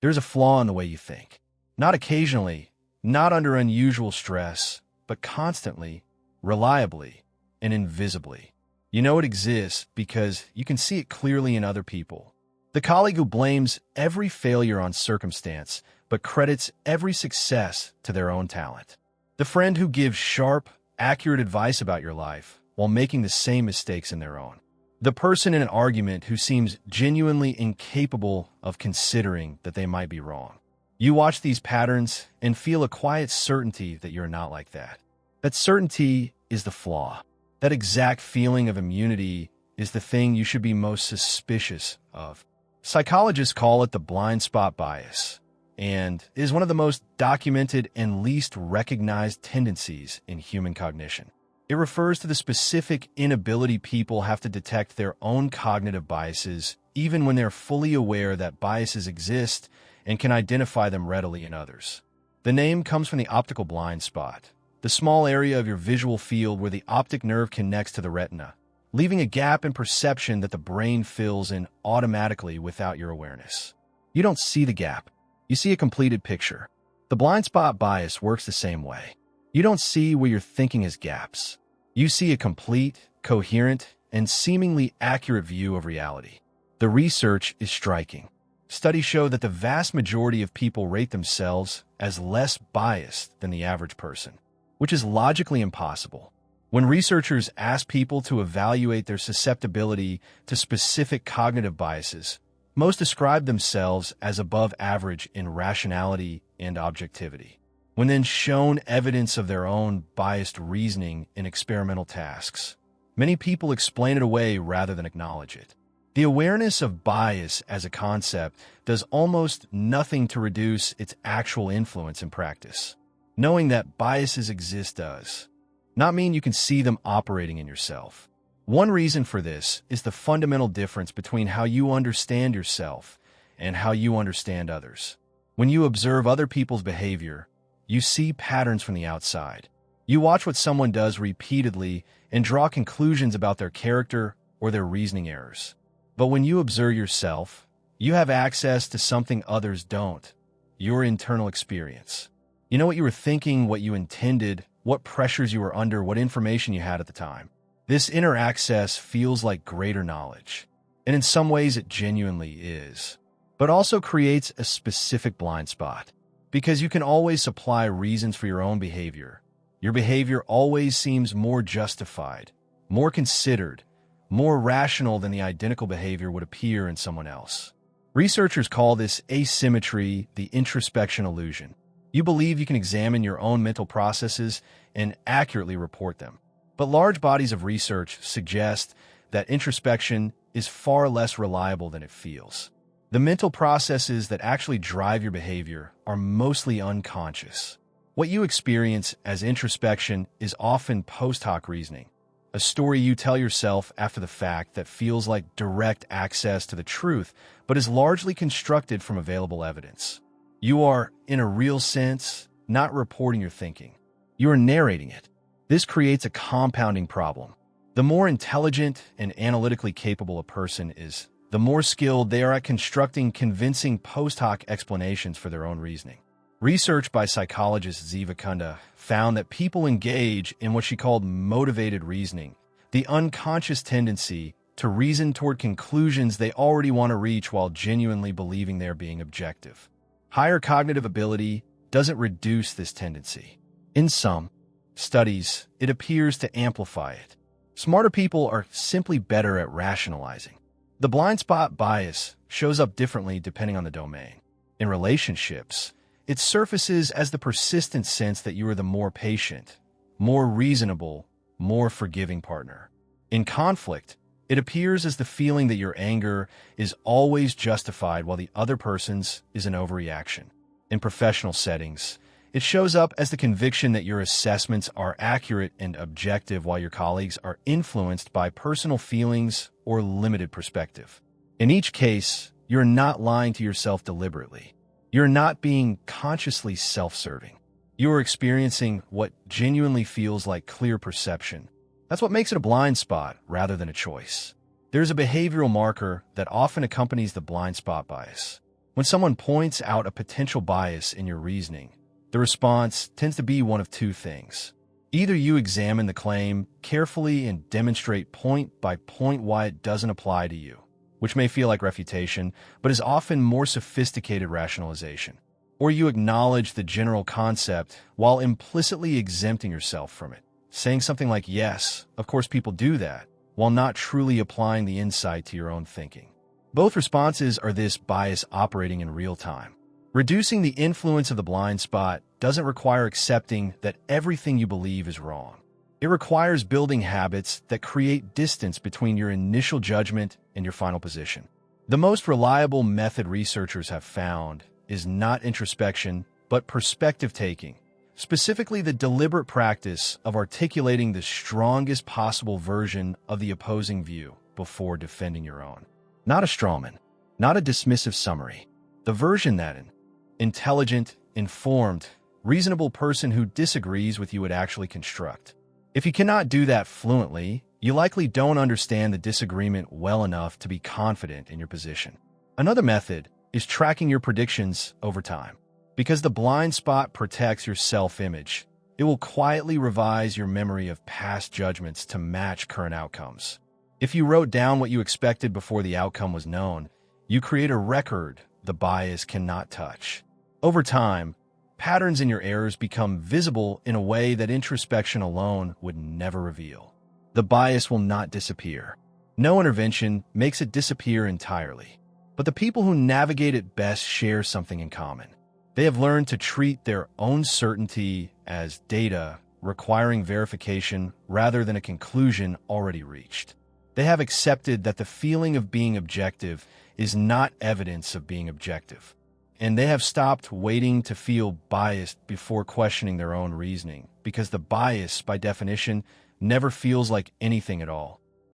There's a flaw in the way you think. Not occasionally, not under unusual stress, but constantly, reliably, and invisibly. You know it exists because you can see it clearly in other people. The colleague who blames every failure on circumstance, but credits every success to their own talent. The friend who gives sharp, accurate advice about your life while making the same mistakes in their own. The person in an argument who seems genuinely incapable of considering that they might be wrong. You watch these patterns and feel a quiet certainty that you're not like that. That certainty is the flaw. That exact feeling of immunity is the thing you should be most suspicious of. Psychologists call it the blind spot bias, and it is one of the most documented and least recognized tendencies in human cognition. It refers to the specific inability people have to detect their own cognitive biases, even when they're fully aware that biases exist and can identify them readily in others. The name comes from the optical blind spot, the small area of your visual field where the optic nerve connects to the retina, leaving a gap in perception that the brain fills in automatically without your awareness. You don't see the gap. You see a completed picture. The blind spot bias works the same way. You don't see where your thinking has gaps. You see a complete, coherent, and seemingly accurate view of reality. The research is striking. Studies show that the vast majority of people rate themselves as less biased than the average person, which is logically impossible. When researchers ask people to evaluate their susceptibility to specific cognitive biases, most describe themselves as above average in rationality and objectivity. When then shown evidence of their own biased reasoning in experimental tasks, many people explain it away rather than acknowledge it. The awareness of bias as a concept does almost nothing to reduce its actual influence in practice. Knowing that biases exist does not mean you can see them operating in yourself. One reason for this is the fundamental difference between how you understand yourself and how you understand others. When you observe other people's behavior, you see patterns from the outside. You watch what someone does repeatedly and draw conclusions about their character or their reasoning errors. But when you observe yourself, you have access to something others don't, your internal experience. You know what you were thinking, what you intended, what pressures you were under, what information you had at the time. This inner access feels like greater knowledge, and in some ways it genuinely is, but also creates a specific blind spot. Because you can always supply reasons for your own behavior. Your behavior always seems more justified, more considered, more rational than the identical behavior would appear in someone else. Researchers call this asymmetry the introspection illusion. You believe you can examine your own mental processes and accurately report them. But large bodies of research suggest that introspection is far less reliable than it feels. The mental processes that actually drive your behavior are mostly unconscious. What you experience as introspection is often post hoc reasoning, a story you tell yourself after the fact that feels like direct access to the truth, but is largely constructed from available evidence. You are, in a real sense, not reporting your thinking. You are narrating it. This creates a compounding problem. The more intelligent and analytically capable a person is, the more skilled they are at constructing convincing post hoc explanations for their own reasoning. Research by psychologist Ziva Kunda found that people engage in what she called motivated reasoning, the unconscious tendency to reason toward conclusions they already want to reach while genuinely believing they're being objective. Higher cognitive ability doesn't reduce this tendency. In some studies, it appears to amplify it. Smarter people are simply better at rationalizing. The blind spot bias shows up differently depending on the domain. In relationships, it surfaces as the persistent sense that you are the more patient, more reasonable, more forgiving partner. In conflict, it appears as the feeling that your anger is always justified while the other person's is an overreaction. In professional settings, it shows up as the conviction that your assessments are accurate and objective while your colleagues are influenced by personal feelings or limited perspective. In each case, you're not lying to yourself deliberately. You're not being consciously self-serving. You are experiencing what genuinely feels like clear perception. That's what makes it a blind spot rather than a choice. There's a behavioral marker that often accompanies the blind spot bias. When someone points out a potential bias in your reasoning, the response tends to be one of two things. Either you examine the claim carefully and demonstrate point by point why it doesn't apply to you, which may feel like refutation, but is often more sophisticated rationalization. Or you acknowledge the general concept while implicitly exempting yourself from it, saying something like, yes, of course people do that, while not truly applying the insight to your own thinking. Both responses are this bias operating in real time. Reducing the influence of the blind spot doesn't require accepting that everything you believe is wrong. It requires building habits that create distance between your initial judgment and your final position. The most reliable method researchers have found is not introspection, but perspective taking, specifically the deliberate practice of articulating the strongest possible version of the opposing view before defending your own. Not a strawman, not a dismissive summary. The version that an intelligent, informed, reasonable person who disagrees with you would actually construct. If you cannot do that fluently, you likely don't understand the disagreement well enough to be confident in your position. Another method is tracking your predictions over time. Because the blind spot protects your self-image, it will quietly revise your memory of past judgments to match current outcomes. If you wrote down what you expected before the outcome was known, you create a record the bias cannot touch. Over time, patterns in your errors become visible in a way that introspection alone would never reveal. The bias will not disappear. No intervention makes it disappear entirely. But the people who navigate it best share something in common. They have learned to treat their own certainty as data requiring verification rather than a conclusion already reached. They have accepted that the feeling of being objective is not evidence of being objective. And they have stopped waiting to feel biased before questioning their own reasoning, because the bias, by definition, never feels like anything at all.